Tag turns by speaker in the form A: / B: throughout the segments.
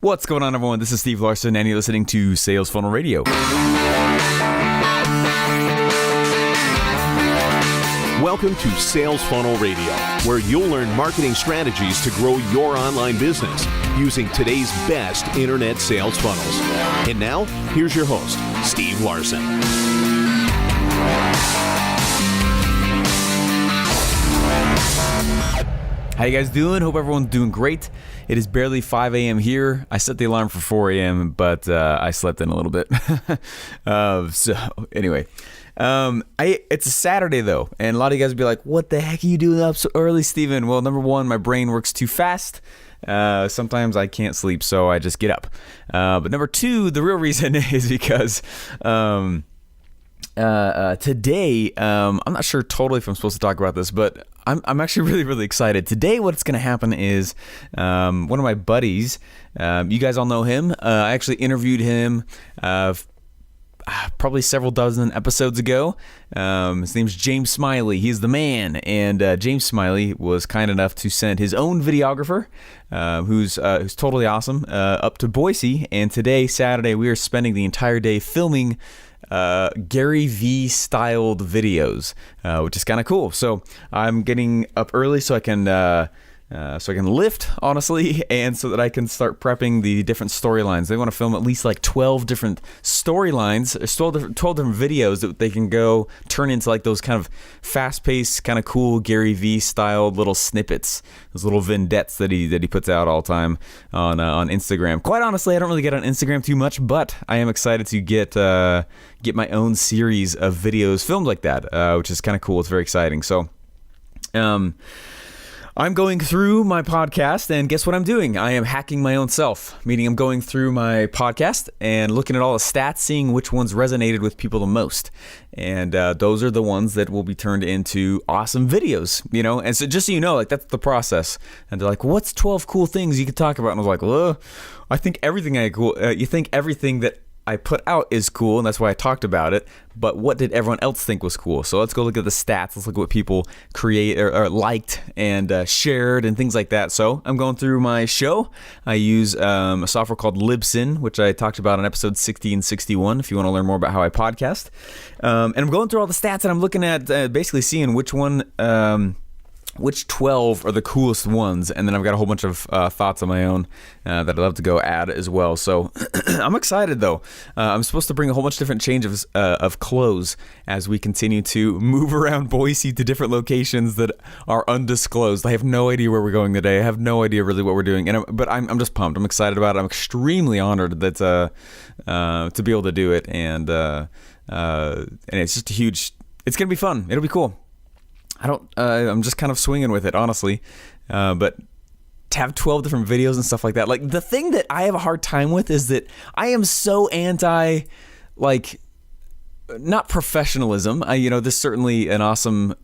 A: What's going on, everyone? This is Steve Larsen, and you're listening to Sales Funnel Radio.
B: Welcome to Sales Funnel Radio, where you'll learn marketing strategies to grow your online business using today's best internet sales funnels. And now, here's your host, Steve Larsen.
A: How you guys doing? Hope everyone's doing great. It is barely 5 a.m. here. I set the alarm for 4 a.m., but I slept in a little bit. So anyway, it's a Saturday though, and a lot of you guys will be like, "What the heck are you doing up so early, Steven?" Well, number one, my brain works too fast. Sometimes I can't sleep, so I just get up. But number two, the real reason is because today, I'm not sure totally if I'm supposed to talk about this, but I'm actually really, really excited. Today, what's going to happen is one of my buddies, you guys all know him. I actually interviewed him probably several dozen episodes ago. His name's James Smiley. He's the man. And James Smiley was kind enough to send his own videographer, who's totally awesome, up to Boise. And today, Saturday, we are spending the entire day filming Gary V styled videos, which is kind of cool. So I'm getting up early so I can lift, honestly, and so that I can start prepping the different storylines. They want to film at least like 12 different storylines, 12 different videos that they can go turn into like those kind of fast-paced, kind of cool Gary V styled little snippets, those little vignettes that he puts out all the time on Instagram. Quite honestly, I don't really get on Instagram too much, but I am excited to get my own series of videos filmed like that, which is kind of cool. It's very exciting. So, I'm going through my podcast, and guess what I'm doing? I am hacking my own self, meaning I'm going through my podcast and looking at all the stats, seeing which ones resonated with people the most. And those are the ones that will be turned into awesome videos, you know? And so just so you know, like, that's the process. And they're like, what's 12 cool things you could talk about? And I was like, well, I think everything you think everything that I put out is cool, and that's why I talked about it, but what did everyone else think was cool? So let's go look at the stats. Let's look at what people create or liked and shared and things like that. So I'm going through my show. I use a software called Libsyn, which I talked about in episode 60 and 61 if you want to learn more about how I podcast. And I'm going through all the stats, and I'm looking at basically seeing which 12 are the coolest ones, and then I've got a whole bunch of thoughts on my own that I'd love to go add as well. So I'm excited though. I'm supposed to bring a whole bunch of different changes of clothes as we continue to move around Boise to different locations that are undisclosed. I have no idea where we're going today. I have no idea really what we're doing, but I'm just pumped. I'm excited about it. I'm extremely honored that to be able to do it, and it's just it's gonna be fun. It'll be cool. I'm just kind of swinging with it, honestly. But to have 12 different videos and stuff like that, like the thing that I have a hard time with is that I am so anti, like, not professionalism. There's certainly an awesome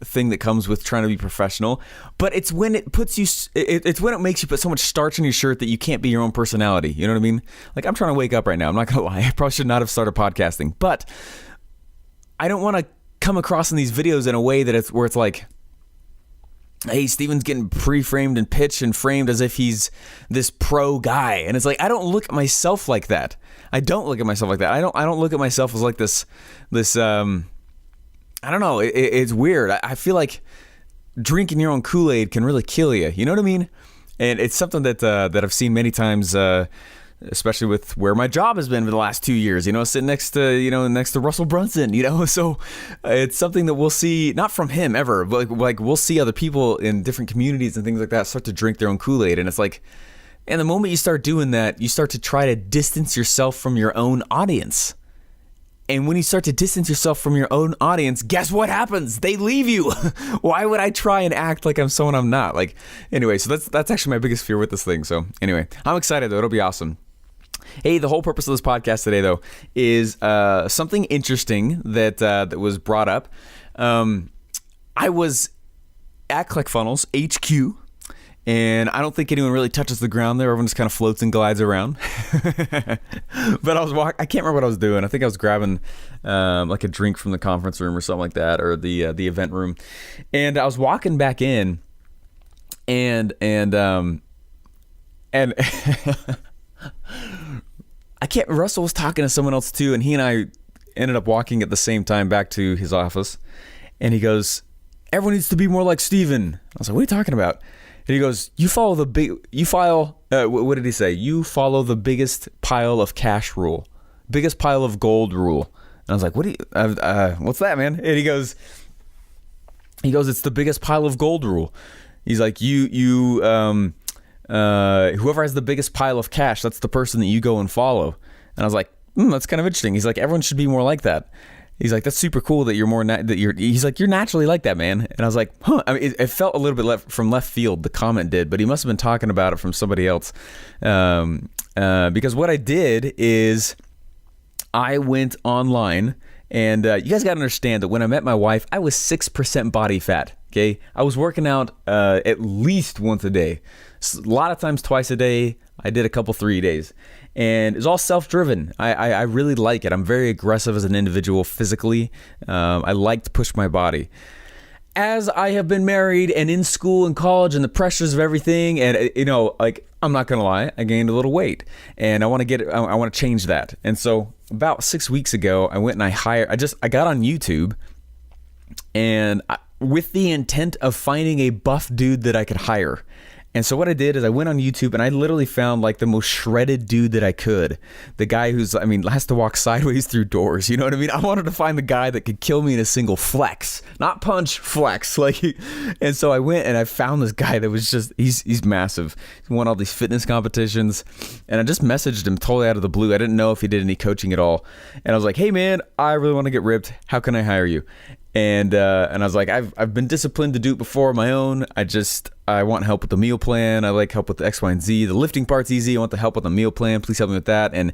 A: thing that comes with trying to be professional, but it's when it puts you, it's when it makes you put so much starch on your shirt that you can't be your own personality. You know what I mean? Like, I'm trying to wake up right now. I'm not going to lie. I probably should not have started podcasting, but I don't want to come across in these videos in a way that it's like, hey, Steven's getting pre-framed and pitched and framed as if he's this pro guy, and it's like, I don't look at myself like that. I don't look at myself like that. I don't look at myself as like this I don't know. It's weird. I feel like drinking your own Kool-Aid can really kill you. You know what I mean? And it's something that I've seen many times. Especially with where my job has been for the last 2 years, sitting next to Russell Brunson, so it's something that we'll see, not from him ever, but like we'll see other people in different communities and things like that start to drink their own Kool-Aid. And it's like, and the moment you start doing that, you start to try to distance yourself from your own audience. And when you start to distance yourself from your own audience, guess what happens? They leave you. Why would I try and act like I'm someone I'm not? Like, anyway, so that's actually my biggest fear with this thing. So anyway, I'm excited though. It'll be awesome. Hey, the whole purpose of this podcast today, though, is something interesting that was brought up. I was at ClickFunnels HQ, and I don't think anyone really touches the ground there. Everyone just kind of floats and glides around. But I can't remember what I was doing. I think I was grabbing like a drink from the conference room or something like that, or the event room. And I was walking back in, and Russell was talking to someone else too, and he and I ended up walking at the same time back to his office, and he goes, everyone needs to be more like Steven. I was like, what are you talking about? And he goes, what did he say? You follow the biggest pile of cash rule, biggest pile of gold rule. And I was like, what's that, man? And he goes, it's the biggest pile of gold rule. He's like, whoever has the biggest pile of cash, that's the person that you go and follow. And I was like, that's kind of interesting. He's like, everyone should be more like that. He's like, that's super cool that you're more, he's like, you're naturally like that, man. And I was like, huh. I mean, it felt a little bit from left field, the comment did, but he must have been talking about it from somebody else. Because what I did is I went online, and you guys got to understand that when I met my wife, I was 6% body fat. Okay. I was working out at least once a day, a lot of times twice a day. I did a couple 3 days, and it's all self-driven. I really like it. I'm very aggressive as an individual physically. I like to push my body. As I have been married and in school and college and the pressures of everything, and like, I'm not gonna lie, I gained a little weight, and I want to change that. And so about 6 weeks ago, I went and I got on YouTube, and with the intent of finding a buff dude that I could hire. And so what I did is I went on YouTube, and I literally found like the most shredded dude that I could. The guy has to walk sideways through doors. You know what I mean? I wanted to find the guy that could kill me in a single flex, not punch, flex. And so I went and I found this guy that was just, he's massive. He won all these fitness competitions, and I just messaged him totally out of the blue. I didn't know if he did any coaching at all. And I was like, hey man, I really want to get ripped. How can I hire you? And I was like, I've been disciplined to do it before on my own. I want help with the meal plan. I like help with the X, Y, and Z. The lifting part's easy. I want the help with the meal plan. Please help me with that. And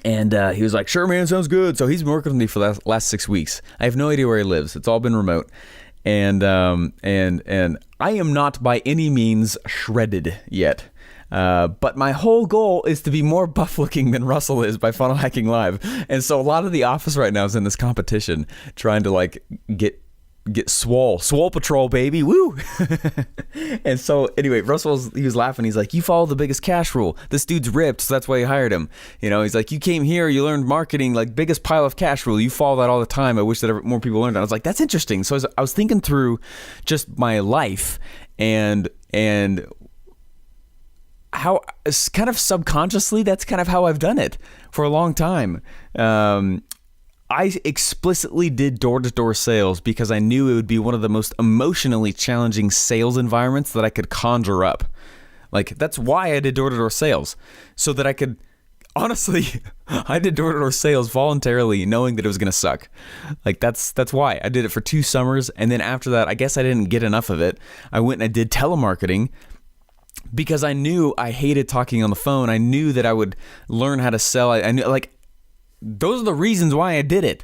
A: he was like, sure, man, sounds good. So he's been working with me for the last 6 weeks. I have no idea where he lives. It's all been remote. And I am not by any means shredded yet. But my whole goal is to be more buff looking than Russell is by Funnel Hacking Live. And so a lot of the office right now is in this competition, trying to like get swole patrol, baby. Woo. And so anyway, he was laughing. He's like, you follow the biggest cash rule. This dude's ripped, so that's why you hired him. He's like, you came here, you learned marketing, like biggest pile of cash rule. You follow that all the time. I wish that more people learned it. I was like, that's interesting. So I was thinking through just my life and how kind of subconsciously, that's kind of how I've done it for a long time. I explicitly did door-to-door sales because I knew it would be one of the most emotionally challenging sales environments that I could conjure up. Like, that's why I did door-to-door sales, so that I could, honestly, I did door-to-door sales voluntarily knowing that it was going to suck. Like, that's why. I did it for 2 summers, and then after that, I guess I didn't get enough of it. I went and I did telemarketing, because I knew I hated talking on the phone. I knew that I would learn how to sell. I knew, like, those are the reasons why I did it,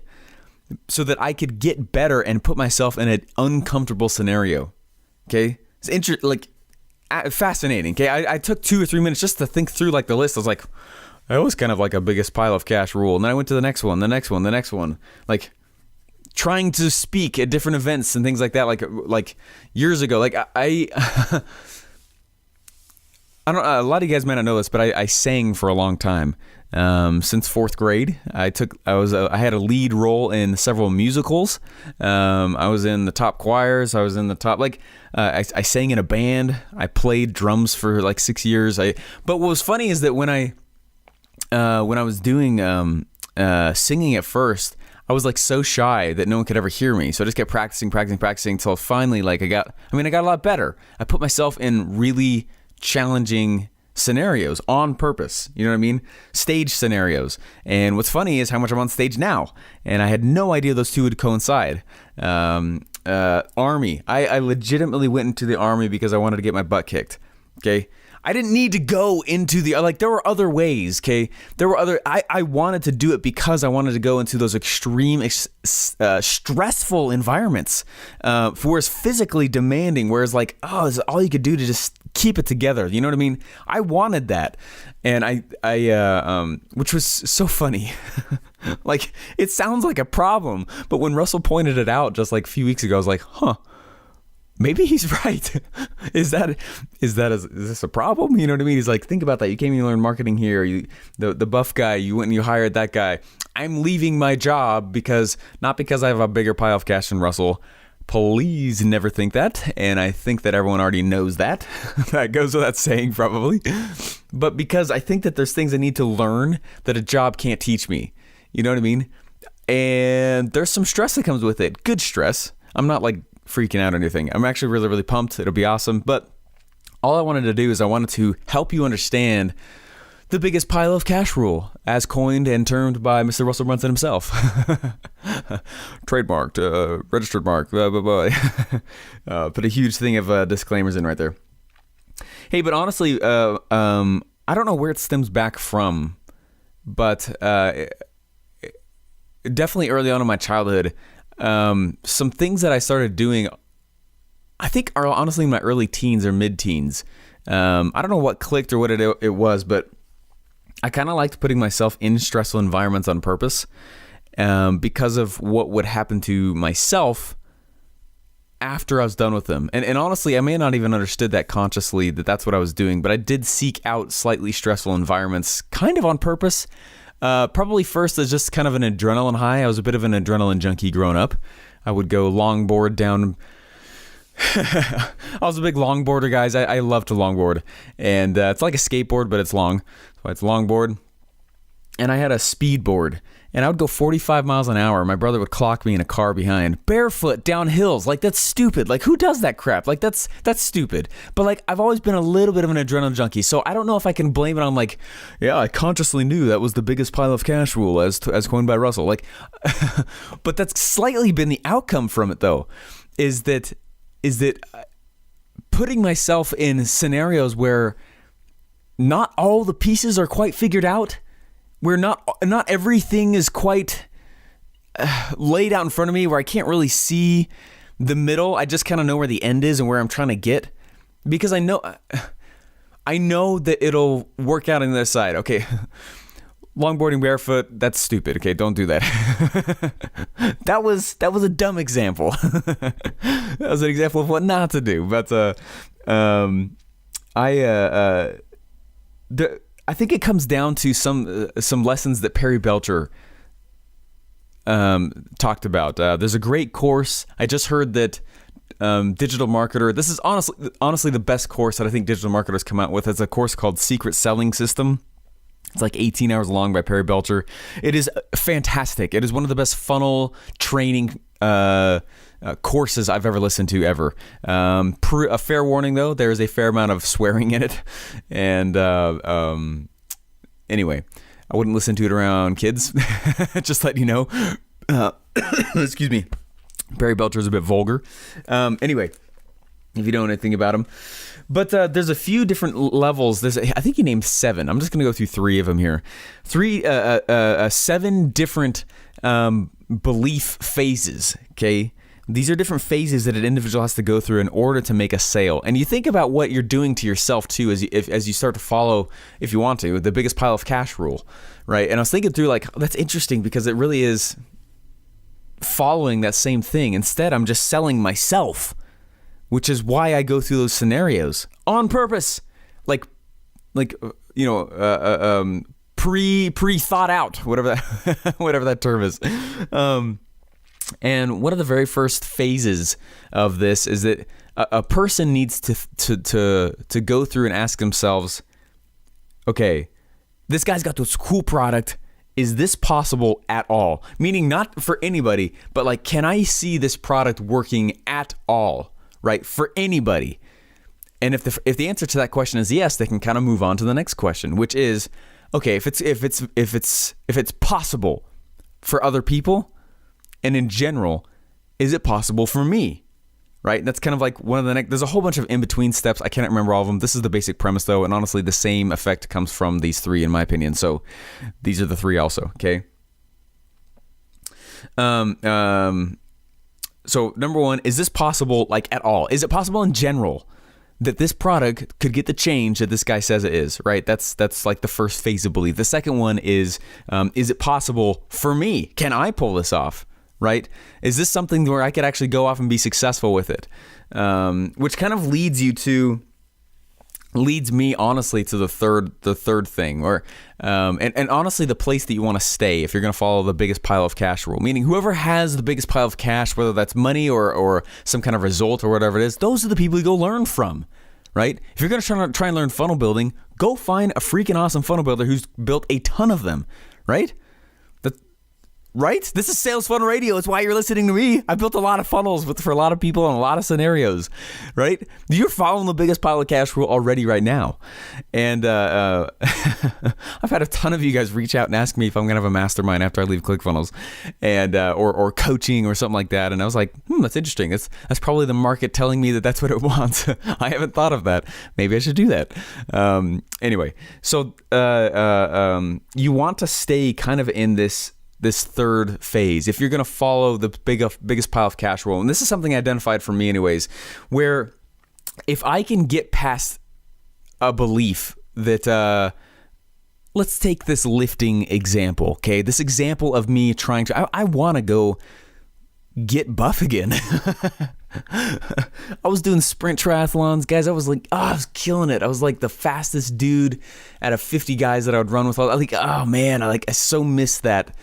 A: so that I could get better and put myself in an uncomfortable scenario. Okay, it's fascinating. Okay, I took 2 or 3 minutes just to think through like the list. I was like, that was kind of like a biggest pile of cash rule, and then I went to the next one, like trying to speak at different events and things like that. Like years ago, like I don't. A lot of you guys may not know this, but I sang for a long time. Since 4th grade, I had a lead role in several musicals. I was in the top choirs. I was in the top, I sang in a band. I played drums for like 6 years. But what was funny is that when I was doing singing at first, I was like so shy that no one could ever hear me. So I just kept practicing until finally, I got a lot better. I put myself in really challenging scenarios on purpose. You know what I mean? Stage scenarios. And what's funny is how much I'm on stage now. And I had no idea those two would coincide. Army. I legitimately went into the Army because I wanted to get my butt kicked. Okay. I didn't need to go into there were other ways. Okay. I wanted to do it because I wanted to go into those extreme, stressful environments, whereas physically demanding, whereas it's all you could do to just keep it together. You know what I mean? I wanted that. And I which was so funny. It sounds like a problem, but when Russell pointed it out just a few weeks ago, I was like, huh, maybe he's right. Is this a problem? You know what I mean? He's like, think about that. You came and you learned marketing here. The buff guy, you went and you hired that guy. I'm leaving my job not because I have a bigger pile of cash than Russell. Please never think that. And I think that everyone already knows that. That goes without saying probably. But because I think that there's things I need to learn that a job can't teach me. You know what I mean? And there's some stress that comes with it. Good stress. I'm not like freaking out or anything. I'm actually really, really pumped. It'll be awesome. But all I wanted to do is I wanted to help you understand the biggest pile of cash rule, as coined and termed by Mr. Russell Brunson himself. Trademarked, registered mark, blah, blah, blah. Put a huge thing of disclaimers in right there. Hey, but honestly, I don't know where it stems back from, but definitely early on in my childhood, some things that I started doing, I think are honestly in my early teens or mid-teens. I don't know what clicked or what it was, but I kind of liked putting myself in stressful environments on purpose because of what would happen to myself after I was done with them. And honestly, I may not even understood that consciously, that that's what I was doing, but I did seek out slightly stressful environments kind of on purpose. Probably first as just kind of an adrenaline high. I was a bit of an adrenaline junkie growing up. I would go longboard down. I was a big longboarder, guys. I love to longboard. And it's like a skateboard, but it's long. So it's longboard. And I had a speed board. And I would go 45 miles an hour. My brother would clock me in a car behind. Barefoot down hills. Like, that's stupid. Like, who does that crap? Like, that's stupid. But, like, I've always been a little bit of an adrenaline junkie. So I don't know if I can blame it on, like, yeah, I consciously knew that was the biggest pile of cash rule as coined by Russell. Like, but that's slightly been the outcome from it, though, is that putting myself in scenarios where not all the pieces are quite figured out, where not everything is quite laid out in front of me, where I can't really see the middle. I just kind of know where the end is and where I'm trying to get, because I know that it'll work out on the other side. Okay, longboarding barefoot, that's stupid. Okay, don't do that. That was a dumb example. That was an example of what not to do. But I think it comes down to some lessons that Perry Belcher talked about. There's a great course. I just heard that Digital Marketer. This is honestly the best course that I think digital marketers come out with. It's a course called Secret Selling System. It's like 18 hours long by Perry Belcher. It is fantastic. It is one of the best funnel training courses I've ever listened to ever. A fair warning though, there is a fair amount of swearing in it. And anyway, I wouldn't listen to it around kids. Just letting you know. Excuse me. Perry Belcher is a bit vulgar. Anyway, if you don't know anything about him. But there's a few different levels. I think he named 7. I'm just going to go through 3 of them here. 7 different belief phases, okay? These are different phases that an individual has to go through in order to make a sale. And you think about what you're doing to yourself, too, as you start to follow, if you want to, the biggest pile of cash rule, right? And I was thinking through, like, that's interesting because it really is following that same thing. Instead, I'm just selling myself, which is why I go through those scenarios on purpose, like you know, pre thought out, whatever that term is. And one of the very first phases of this is that a person needs to go through and ask themselves, okay, this guy's got this cool product. Is this possible at all? Meaning not for anybody, but like, can I see this product working at all? Right, for anybody. And if the answer to that question is yes, they can kind of move on to the next question, which is, okay, if it's possible for other people, and in general, is it possible for me? Right? That's kind of like one of the next. There's a whole bunch of in between steps. I can't remember all of them. This is the basic premise though, and honestly, the same effect comes from these 3 in my opinion. So these are the 3 also. Okay. So number 1, is this possible, like, at all? Is it possible in general that this product could get the change that this guy says it is, right? That's like the first phase of belief. The second one is it possible for me? Can I pull this off, right? Is this something where I could actually go off and be successful with it? Which kind of leads me honestly to the third thing, or and honestly the place that you want to stay if you're going to follow the biggest pile of cash rule. Meaning whoever has the biggest pile of cash, whether that's money or some kind of result or whatever it is, those are the people you go learn from, right? If you're going to try and learn funnel building, go find a freaking awesome funnel builder who's built a ton of them, right? Right? This is Sales Funnel Radio. It's why you're listening to me. I built a lot of funnels for a lot of people in a lot of scenarios, right? You're following the biggest pile of cash rule already right now. And I've had a ton of you guys reach out and ask me if I'm going to have a mastermind after I leave ClickFunnels, and or coaching or something like that. And I was like, that's interesting. That's probably the market telling me that that's what it wants. I haven't thought of that. Maybe I should do that. Anyway, so you want to stay kind of in this third phase if you're going to follow the biggest pile of cash rule. And this is something I identified for me anyways, where if I can get past a belief that, let's take this lifting example, okay? This example of me trying to, I want to go get buff again. I was doing sprint triathlons, guys. I was like, I was killing it. I was like the fastest dude out of 50 guys that I would run with. I was like, oh man, I so miss that.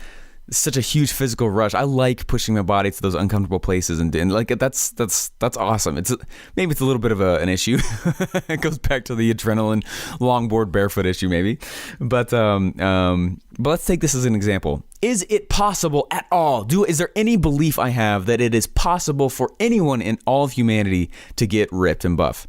A: It's such a huge physical rush. I like pushing my body to those uncomfortable places, and like that's awesome. Maybe it's a little bit of an issue. It goes back to the adrenaline longboard barefoot issue, maybe. But let's take this as an example. Is it possible at all? Is there any belief I have that it is possible for anyone in all of humanity to get ripped and buff?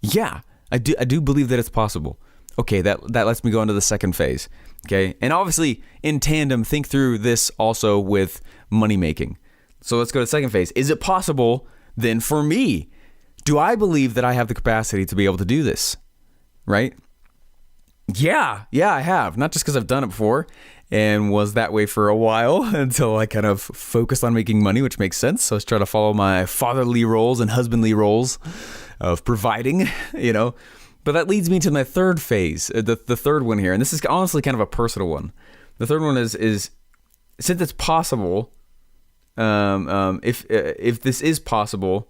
A: Yeah, I do believe that it's possible. Okay, that lets me go into the second phase. Okay, and obviously in tandem, think through this also with money making. So let's go to the second phase. Is it possible then for me? Do I believe that I have the capacity to be able to do this? Right? Yeah, I have. Not just because I've done it before and was that way for a while until I kind of focused on making money, which makes sense. So I was trying to follow my fatherly roles and husbandly roles of providing, But that leads me to my third phase, the third one here, and this is honestly kind of a personal one. The third one is since it's possible, if this is possible,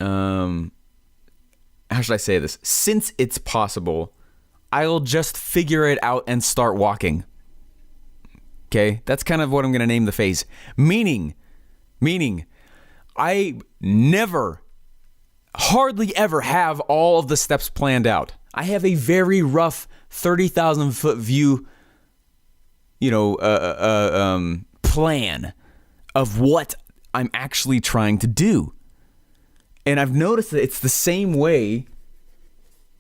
A: how should I say this? Since it's possible, I'll just figure it out and start walking. Okay, that's kind of what I'm going to name the phase. Meaning, I hardly ever have all of the steps planned out. I have a very rough 30,000 foot view, plan of what I'm actually trying to do. And I've noticed that it's the same way.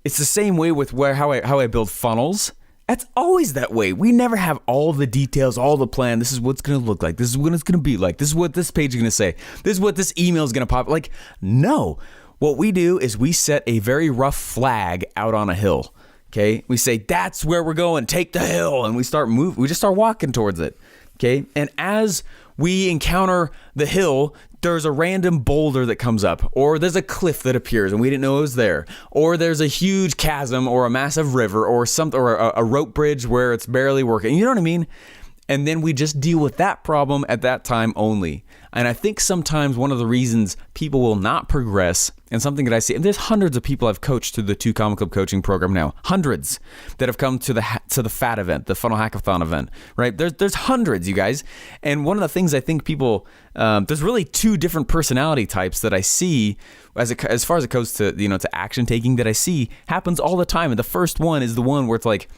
A: It's the same way with how I build funnels. That's always that way. We never have all the details, all the plan. This is what it's going to look like. This is what it's going to be like. This is what this page is going to say. This is what this email is going to pop. Like, no. What we do is we set a very rough flag out on a hill. Okay, we say that's where we're going. Take the hill, and we start moving. We just start walking towards it. Okay, and as we encounter the hill, there's a random boulder that comes up, or there's a cliff that appears and we didn't know it was there, or there's a huge chasm, or a massive river, or something, or a rope bridge where it's barely working. You know what I mean? And then we just deal with that problem at that time only. And I think sometimes one of the reasons people will not progress, and something that I see, and there's hundreds of people I've coached through the 2 Comma Club coaching program now, hundreds that have come to the FAT event, the Funnel Hackathon event, right? There's hundreds, you guys. And one of the things I think people, there's really 2 different personality types that I see as far as it goes to, to action taking, that I see happens all the time. And the first one is the one where it's like,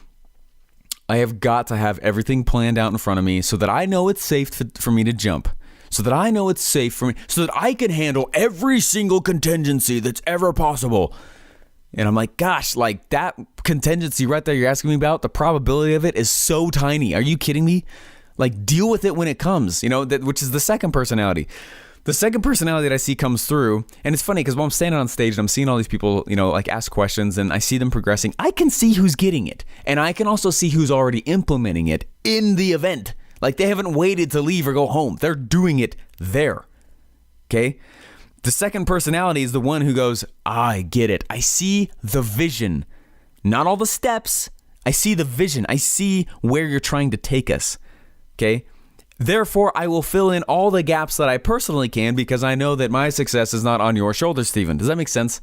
A: I have got to have everything planned out in front of me so that I know it's safe for me to jump, so that I know it's safe for me, so that I can handle every single contingency that's ever possible. And I'm like, gosh, like that contingency right there you're asking me about, the probability of it is so tiny. Are you kidding me? Like, deal with it when it comes, which is the second personality. The second personality that I see comes through, and it's funny because when I'm standing on stage and I'm seeing all these people, like ask questions, and I see them progressing, I can see who's getting it. And I can also see who's already implementing it in the event. Like, they haven't waited to leave or go home. They're doing it there. Okay? The second personality is the one who goes, I get it. I see the vision. Not all the steps. I see the vision. I see where you're trying to take us. Okay? Therefore, I will fill in all the gaps that I personally can because I know that my success is not on your shoulders, Stephen. Does that make sense?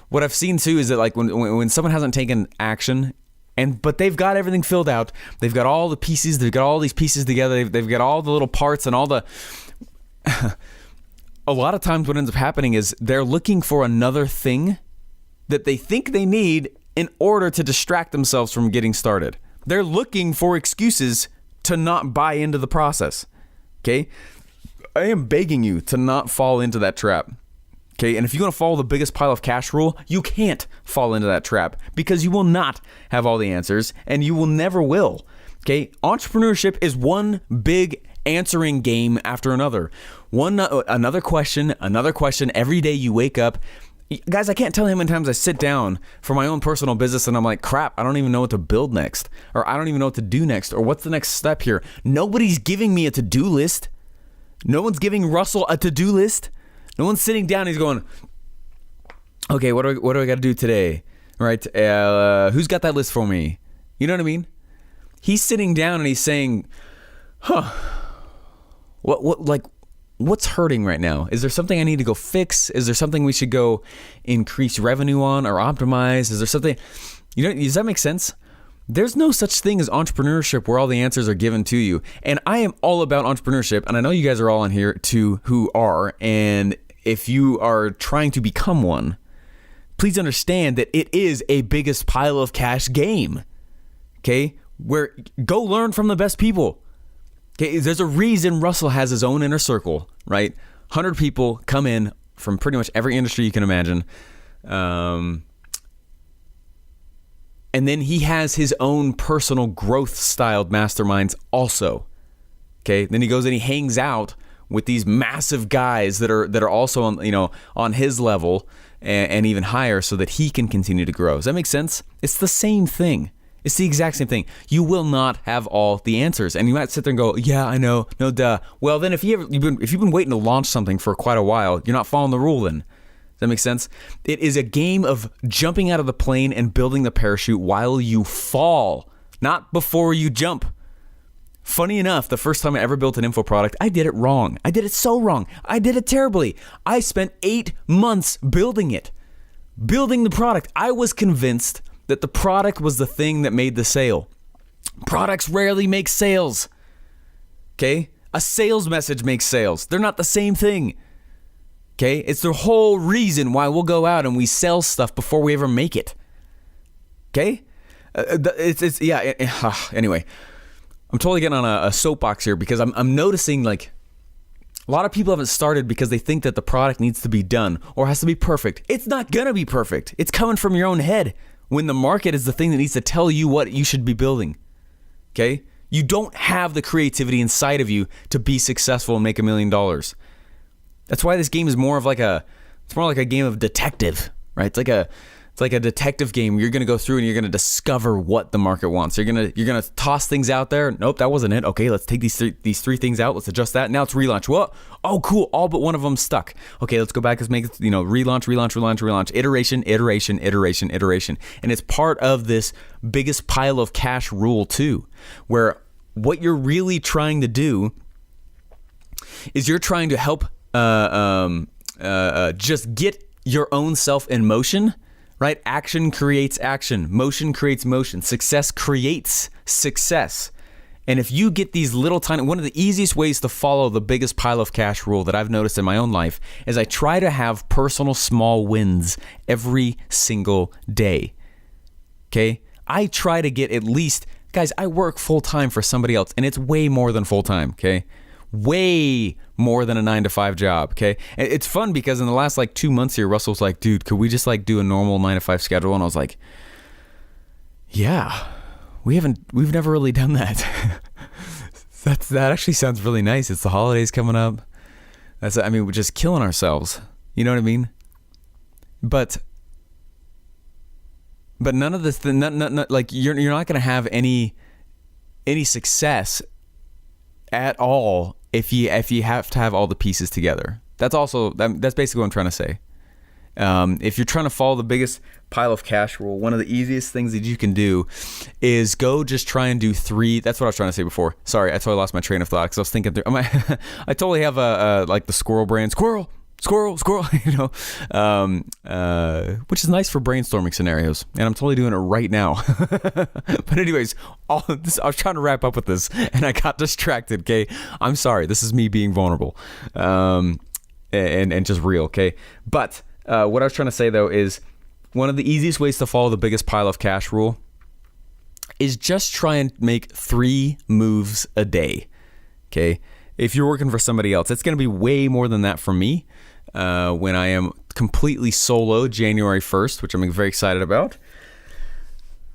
A: What I've seen too is that like when someone hasn't taken action but they've got everything filled out, they've got all the pieces, they've got all these pieces together, they've got all the little parts and all the... A lot of times what ends up happening is they're looking for another thing that they think they need in order to distract themselves from getting started. They're looking for excuses to not buy into the process. Okay? I am begging you to not fall into that trap. Okay? And if you want to follow the biggest pile of cash rule, you can't fall into that trap because you will not have all the answers and you will never will. Okay? Entrepreneurship is one big answering game after another. Another question every day you wake up. Guys, I can't tell you how many times I sit down for my own personal business and I'm like, crap, I don't even know what to build next, or I don't even know what to do next, or what's the next step here. Nobody's giving me a to-do list. No one's giving Russell a to-do list. No one's sitting down. He's going, okay, what do I got to do today? Right? Who's got that list for me? You know what I mean? He's sitting down and he's saying, what's hurting right now? Is there something I need to go fix? Is there something we should go increase revenue on or optimize? Is there something, does that make sense? There's no such thing as entrepreneurship where all the answers are given to you. And I am all about entrepreneurship. And I know you guys are all in here too who are. And if you are trying to become one, please understand that it is a biggest pile of cash game. Okay? Where go learn from the best people. Okay, there's a reason Russell has his own inner circle, right? 100 people come in from pretty much every industry you can imagine. And then he has his own personal growth styled masterminds also. Okay, then he goes and he hangs out with these massive guys that are also on his level and even higher so that he can continue to grow. Does that make sense? It's the same thing. It's the exact same thing. You will not have all the answers, and you might sit there and go, "Yeah, I know, no duh." Well, then if you've been waiting to launch something for quite a while, you're not following the rule. Then, does that make sense? It is a game of jumping out of the plane and building the parachute while you fall, not before you jump. Funny enough, the first time I ever built an info product, I did it wrong. I did it so wrong. I did it terribly. I spent 8 months building the product. I was convinced that the product was the thing that made the sale. Products rarely make sales. Okay? A sales message makes sales. They're not the same thing. Okay? It's the whole reason why we'll go out and we sell stuff before we ever make it. Okay? Anyway, I'm totally getting on a soapbox here because I'm noticing like a lot of people haven't started because they think that the product needs to be done or has to be perfect. It's not gonna be perfect. It's coming from your own head. When the market is the thing that needs to tell you what you should be building. Okay? You don't have the creativity inside of you to be successful and make $1 million. That's why this game is more like a game of detective, right? It's like a detective game. You're going to go through and you're going to discover what the market wants. You're going to toss things out there. Nope, that wasn't it. Okay, let's take these three things out. Let's adjust that. Now it's relaunch. Well, oh, cool. All but one of them stuck. Okay, let's go back. Let's make it, relaunch. Iteration. And it's part of this biggest pile of cash rule too, where what you're really trying to do is you're trying to help just get your own self in motion. Right? Action creates action. Motion creates motion. Success creates success. And if you get these little tiny, one of the easiest ways to follow the biggest pile of cash rule that I've noticed in my own life is I try to have personal small wins every single day. Okay? I try to get at least, guys, I work full time for somebody else and it's way more than full time. Okay? Way more than a 9-to-5 job. Okay. It's fun because in the last 2 months here, Russell's like, dude, could we just do a normal 9-to-5 schedule? And I was like, yeah, we've never really done that. That actually sounds really nice. It's the holidays coming up. We're just killing ourselves. You know what I mean? But none of this, you're not going to have any success at all if you have to have all the pieces together. That's basically what I'm trying to say. If you're trying to follow the biggest pile of cash rule, one of the easiest things that you can do is go just try and do 3. That's what I was trying to say before. Sorry, I totally lost my train of thought because I was thinking through. I totally have like the squirrel brain. Squirrel, you know, which is nice for brainstorming scenarios. And I'm totally doing it right now. But anyways, all this, I was trying to wrap up with this and I got distracted. Okay. I'm sorry. This is me being vulnerable. And just real. Okay. But what I was trying to say though is one of the easiest ways to follow the biggest pile of cash rule is just try and make 3 moves a day. Okay. If you're working for somebody else, it's going to be way more than that for me when I am completely solo January 1st, which I'm very excited about.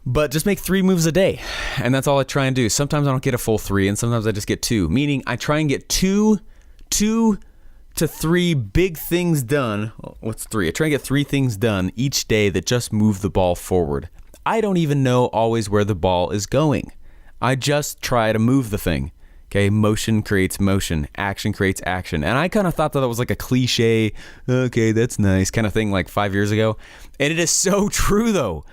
A: But just make 3 moves a day. And that's all I try and do. Sometimes I don't get a full 3 and sometimes I just get 2, meaning I try and get 2 to 3 big things done. What's 3? I try and get 3 things done each day that just move the ball forward. I don't even know always where the ball is going. I just try to move the thing. Okay, motion creates motion, action creates action. And I kind of thought that was like a cliche, okay, that's nice kind of thing like 5 years ago. And it is so true though.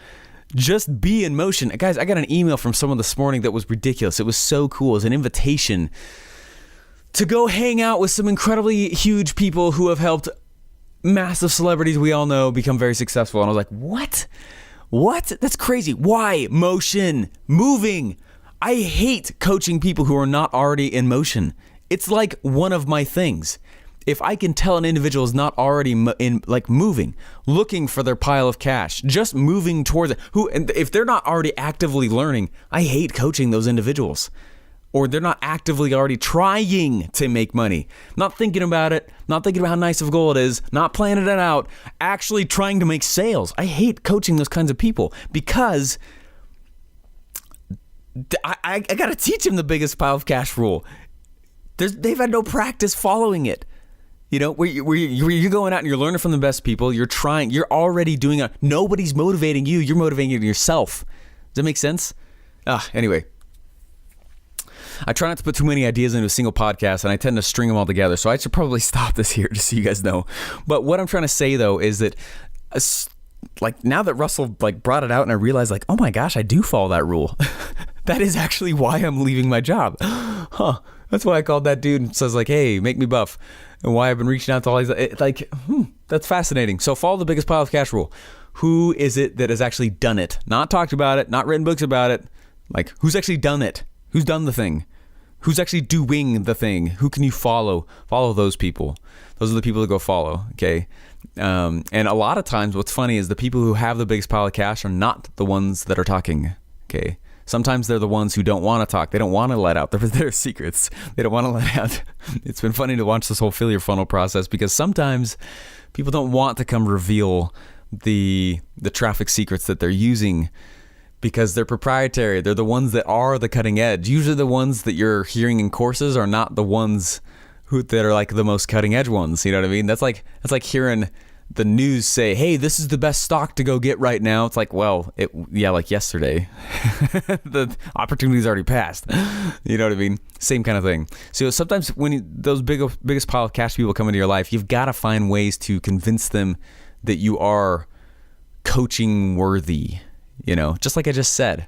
A: Just be in motion. Guys, I got an email from someone this morning that was ridiculous. It was so cool. It was an invitation to go hang out with some incredibly huge people who have helped massive celebrities we all know become very successful. And I was like, what? What? That's crazy. Why? Motion. Moving. I hate coaching people who are not already in motion. It's like one of my things. If I can tell an individual is not already moving, looking for their pile of cash, just moving towards it, and if they're not already actively learning, I hate coaching those individuals. Or they're not actively already trying to make money, not thinking about it, not thinking about how nice of a goal it is, not planning it out, actually trying to make sales. I hate coaching those kinds of people because I got to teach them the biggest pile of cash rule. They've had no practice following it. You know, where you're going out and you're learning from the best people. You're already doing it. Nobody's motivating you. You're motivating yourself. Does that make sense? Anyway. I try not to put too many ideas into a single podcast, and I tend to string them all together. So I should probably stop this here just so you guys know. But what I'm trying to say, though, is that now that Russell brought it out and I realized oh my gosh, I do follow that rule. That is actually why I'm leaving my job. That's why I called that dude and says hey, make me buff. And why I've been reaching out to all these, that's fascinating. So follow the biggest pile of cash rule. Who is it that has actually done it? Not talked about it, not written books about it. Who's actually done it? Who's done the thing? Who's actually doing the thing? Who can you follow? Follow those people. Those are the people to go follow, okay? And a lot of times what's funny is the people who have the biggest pile of cash are not the ones that are talking, okay? Sometimes they're the ones who don't want to talk. They don't want to let out their secrets. They don't want to let out. It's been funny to watch this whole failure funnel process because sometimes people don't want to come reveal the traffic secrets that they're using because they're proprietary. They're the ones that are the cutting edge. Usually the ones that you're hearing in courses are not the ones that are the most cutting edge ones. You know what I mean? That's like hearing the news say, hey, this is the best stock to go get right now. It's yesterday. The opportunity's already passed. You know what I mean? Same kind of thing. So sometimes when those biggest pile of cash people come into your life, you've got to find ways to convince them that you are coaching worthy. You know, just like I just said,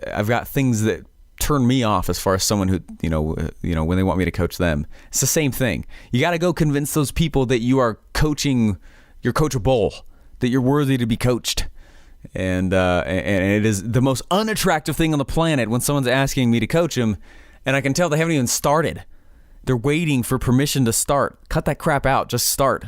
A: I've got things that turn me off as far as someone who, when they want me to coach them. It's the same thing. You got to go convince those people that you are coaching, you're coachable, that you're worthy to be coached. And it is the most unattractive thing on the planet when someone's asking me to coach them, and I can tell they haven't even started. They're waiting for permission to start. Cut that crap out. Just start.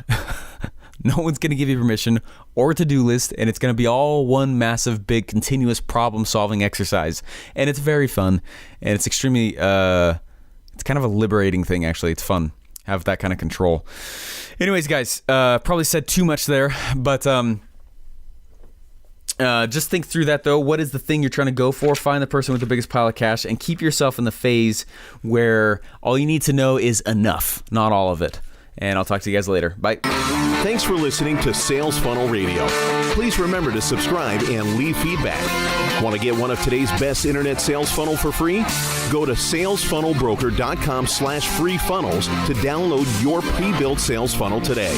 A: No one's going to give you permission or a to-do list, and it's going to be all one massive, big, continuous problem-solving exercise. And it's very fun, and it's extremely, it's kind of a liberating thing, actually. It's fun. Have that kind of control. Anyways, guys, probably said too much there, but just think through that, though. What is the thing you're trying to go for? Find the person with the biggest pile of cash, and keep yourself in the phase where all you need to know is enough, not all of it. And I'll talk to you guys later. Bye.
B: Thanks for listening to Sales Funnel Radio. Please remember to subscribe and leave feedback. Want to get one of today's best internet sales funnel for free? Go to salesfunnelbroker.com/free funnels to download your pre-built sales funnel today.